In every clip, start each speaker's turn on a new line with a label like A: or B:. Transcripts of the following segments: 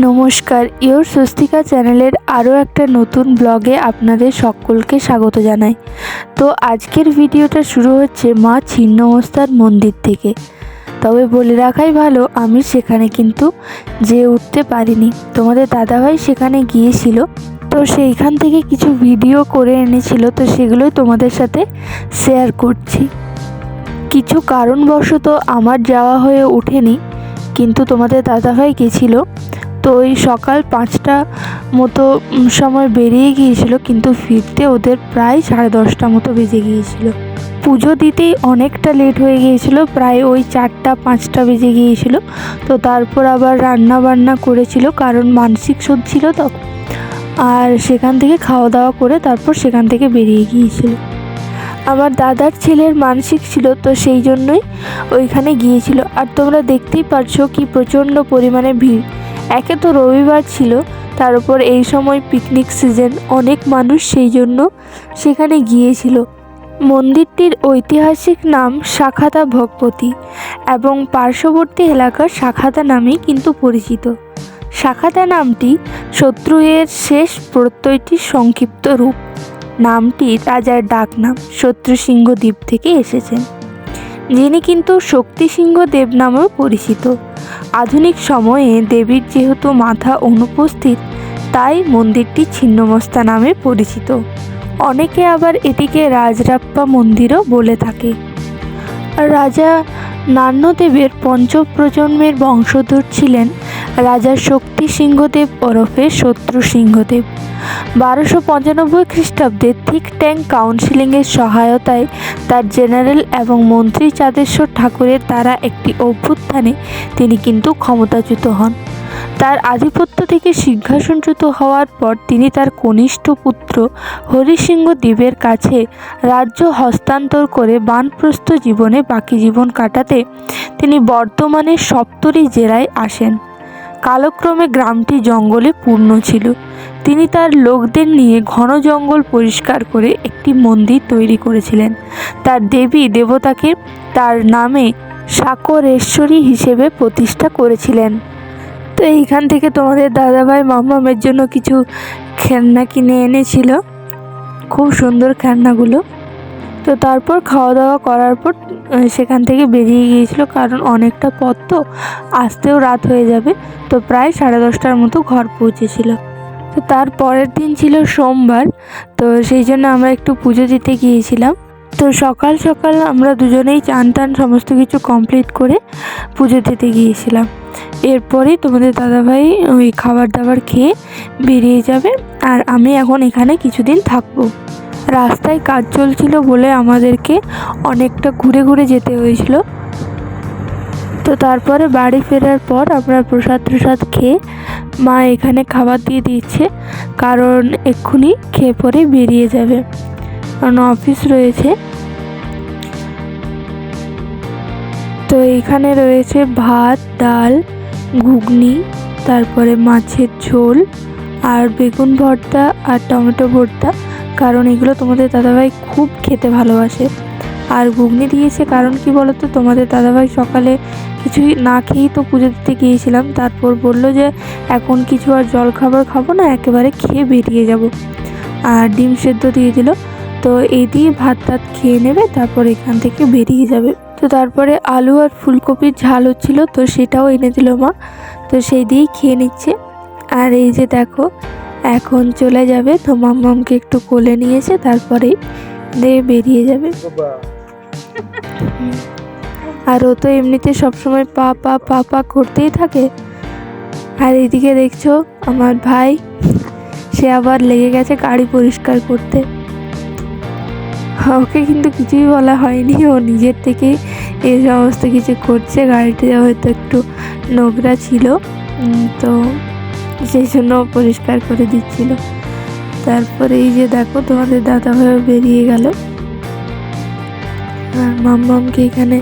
A: নমস্কার, ইওর স্বস্তিকা চ্যানেলের আরও একটা নতুন ব্লগে আপনাদের সকলকে স্বাগত জানাই। তো আজকের ভিডিওটা শুরু হচ্ছে মা ছিন্নমস্তার মন্দির থেকে। তবে বলে রাখাই ভালো, আমি সেখানে কিন্তু যেয়ে উঠতে পারিনি। তোমাদের দাদাভাই সেখানে গিয়েছিল, তো সেইখান থেকে কিছু ভিডিও করে এনেছিল, তো সেগুলোই তোমাদের সাথে শেয়ার করছি। কিছু কারণবশত আমার যাওয়া হয়ে ওঠেনি, কিন্তু তোমাদের দাদাভাই গেছিলো। তো ওই সকাল 5টা মতো সময় বেরিয়ে গিয়েছিল, কিন্তু ফিরতে ওদের প্রায় 10:30 মতো বেজে গিয়েছিল। পুজো দিতেই অনেকটা লেট হয়ে গিয়েছিল, প্রায় ওই 4টা-5টা বেজে গিয়েছিল। তো তারপর আবার রান্না বান্না করেছিল, কারণ মানসিক ছিল তো। আর সেখান থেকে খাওয়া দাওয়া করে তারপর সেখান থেকে বেরিয়ে গিয়েছিল। আমার দাদার ছেলের মানসিক ছিল, তো সেই জন্যই ওইখানে গিয়েছিল। আর তোমরা দেখতেই পারছো কি প্রচণ্ড পরিমাণে ভিড়। একে তো রবিবার ছিল, তার উপর এই সময় পিকনিক সিজন, অনেক মানুষ সেই জন্য সেখানে গিয়েছিল। মন্দিরটির ঐতিহাসিক নাম শাখাতা ভগবতী এবং পার্শ্ববর্তী এলাকার শাখাতা নামেই কিন্তু পরিচিত। শাখাতা নামটি শত্রুয়ের শেষ প্রত্যয়টির সংক্ষিপ্ত রূপ। নামটি রাজার ডাকনাম শত্রুসিংহ দ্বীপ থেকে এসেছেন, যিনি কিন্তু শক্তিসিংহ দেব নামেও পরিচিত। আধুনিক সময়ে দেবীর যেহেতু মাথা অনুপস্থিত, তাই মন্দিরটি ছিন্নমস্তা নামে পরিচিত। অনেকে আবার এটিকে রাজরাপ্পা মন্দিরও বলে থাকে। রাজা নান্যদেবের পঞ্চম প্রজন্মের বংশধর ছিলেন রাজা শক্তি সিংহদেব ওরফে শত্রু সিংহদেব। 1295 খ্রিস্টাব্দে থিক ট্যাঙ্ক কাউন্সিলিংয়ের সহায়তায় তার জেনারেল এবং মন্ত্রী চাঁদেশ্বর ঠাকুরের দ্বারা একটি অভ্যুত্থানে তিনি কিন্তু ক্ষমতাচ্যুত হন। তার আধিপত্য থেকে সিংহাসনচ্যুত হওয়ার পর তিনি তার কনিষ্ঠ পুত্র হরিসিংহ দেবের কাছে রাজ্য হস্তান্তর করে বানপ্রস্থ জীবনে বাকি জীবন কাটাতে তিনি বর্তমানে সপ্তরি জেলায় আসেন। কালক্রমে গ্রামটি জঙ্গলে পূর্ণ ছিল। তিনি তার লোকদের নিয়ে ঘন জঙ্গল পরিষ্কার করে একটি মন্দির তৈরি করেছিলেন। তার দেবী দেবতাকে তার নামে সাকরেশ্বরী হিসেবে প্রতিষ্ঠা করেছিলেন। তো এইখান থেকে তোমাদের দাদাভাই মামামের জন্য কিছু খেলনা কিনে এনেছিল, খুব সুন্দর খেলনাগুলো। তো তারপর খাওয়া দাওয়া করার পর সেখান থেকে বেরিয়ে গিয়েছিল, কারণ অনেকটা পথ তো, আসতেও রাত হয়ে যাবে। তো প্রায় 10:30টার মতো ঘর পৌঁছেছিল। তো তার পরের দিন ছিল সোমবার, তো সেই জন্য আমরা একটু পুজো দিতে গিয়েছিলাম। তো সকাল সকাল আমরা দুজনেই চান টান সমস্ত কিছু কমপ্লিট করে পুজো দিতে গিয়েছিলাম। এরপরেই তোমাদের দাদাভাই ওই খাবার দাবার খেয়ে বেরিয়ে যাবে, আর আমি এখন এখানে কিছুদিন থাকবো। রাস্তায় কাজ চলছিল বলে আমাদেরকে অনেকটা ঘুরে ঘুরে যেতে হয়েছিল। তো তারপরে বাড়ি ফেরার পর আমরা প্রসাদ খেয়ে মা এখানে খাবার দিয়ে দিচ্ছে, কারণ এক্ষুনি খেয়ে পরে বেরিয়ে যাবে, কারণ অফিস রয়েছে। তো এখানে রয়েছে ভাত, ডাল, ঘুগনি, তারপরে মাছের ঝোল আর বেগুন ভর্তা আর টমেটো ভর্তা, কারণ এগুলো তোমাদের দাদাভাই খুব খেতে ভালোবাসে। আর ঘুগনি দিয়েছে কারণ কি বলতো, তোমাদের দাদাভাই সকালে কিছুই না খেয়েই তো পুজো দিতে গিয়েছিলাম, তারপর বলল যে এখন কিছু আর জল খাবার খাবো না, একেবারে খেয়ে বেরিয়ে যাব। আর ডিম সেদ্ধ দিয়ে দিল, তো এই দিয়ে ভাত খেয়ে নেবে, তারপর এখান থেকে বেরিয়ে যাবে। তো তারপরে আলু আর ফুলকপির ঝাল হচ্ছিল, তো সেটাও এনে দিল মা, তো সেই দিয়েই খেয়ে নিচ্ছে। আর এই যে দেখো এখন চলে যাবে, তো মাম্মামকে একটু কোলে নিয়েছে, তারপরে দিয়ে বেরিয়ে যাবে। আর ও তো এমনিতে সবসময় পা পা পা পা করতেই থাকে। আর এইদিকে দেখছো আমার ভাই, সে আবার লেগে গেছে গাড়ি পরিষ্কার করতে। ওকে কিন্তু কিছুই বলা হয়নি, ও নিজের থেকেই এই সমস্ত কিছু করছে। গাড়িটা হয়তো একটু নোংরা ছিল, তো সেই জন্য পরিষ্কার করে দিচ্ছিল। তারপরে এই যে দেখো তোমাদের দাদাভাইও বেরিয়ে গেল, আর মাম্মামকে এখানে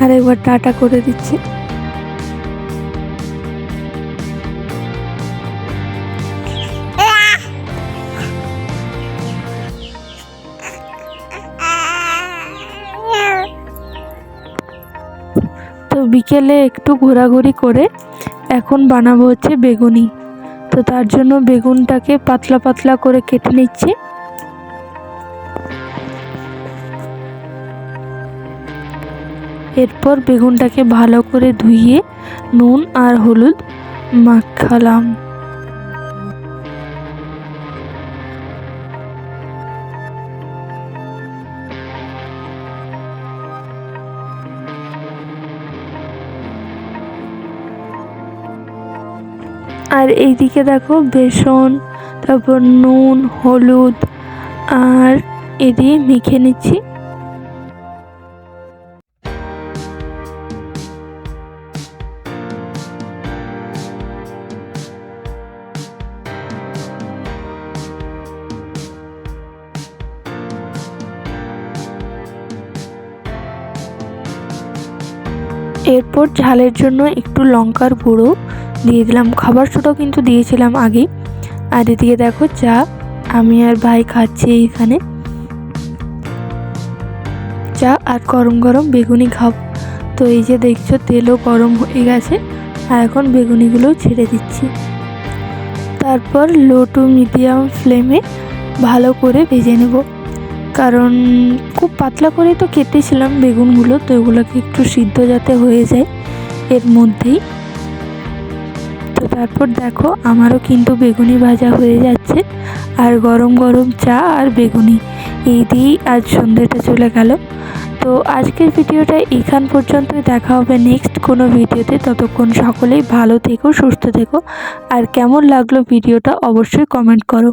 A: আরেকবার টাটা করে দিচ্ছে। তো বিকেলে একটু ঘোরাঘুরি করে এখন বানাবো হচ্ছে বেগুনি। তো তার জন্য বেগুনটাকে পাতলা পাতলা করে কেটে নিচ্ছি। এরপর বেগুনটাকে ভালো করে ধুইয়ে নুন আর হলুদ মাখালাম। আর এইদিকে দেখো বেসন, তারপর নুন, হলুদ আর এ দিয়ে মেখে নিচ্ছি। এরপর ঝালের জন্য একটু লঙ্কার গুঁড়ো দিয়ে দিলাম, খাবার সোডাও কিন্তু দিয়েছিলাম আগে। আর এদিকে দেখো চা আমি আর ভাই খাচ্ছি এইখানে চা আর গরম গরম বেগুনি খাবো। তো এই যে দেখছো তেলও গরম হয়ে গেছে, আর এখন বেগুনিগুলো ছেড়ে দিচ্ছি। তারপর লো টু মিডিয়াম ফ্লেমে ভালো করে ভেজে নেব, কারণ খুব পাতলা করে তো কেটেছিলাম বেগুনগুলো, তো এগুলোকে একটু সিদ্ধ যাতে হয়ে যায় এর মধ্যেই। তো তারপর দেখো আমারও কিন্তু বেগুনি ভাজা হয়ে যাচ্ছে, আর গরম গরম চা আর বেগুনি এই দিয়েই আজ সন্ধ্যেটা চলে গেল। তো আজকের ভিডিওটা এখান পর্যন্তই, দেখা হবে নেক্সট কোনো ভিডিওতে। ততক্ষণ সকলেই ভালো থেকো, সুস্থ থেকো, আর কেমন লাগলো ভিডিওটা অবশ্যই কমেন্ট করো।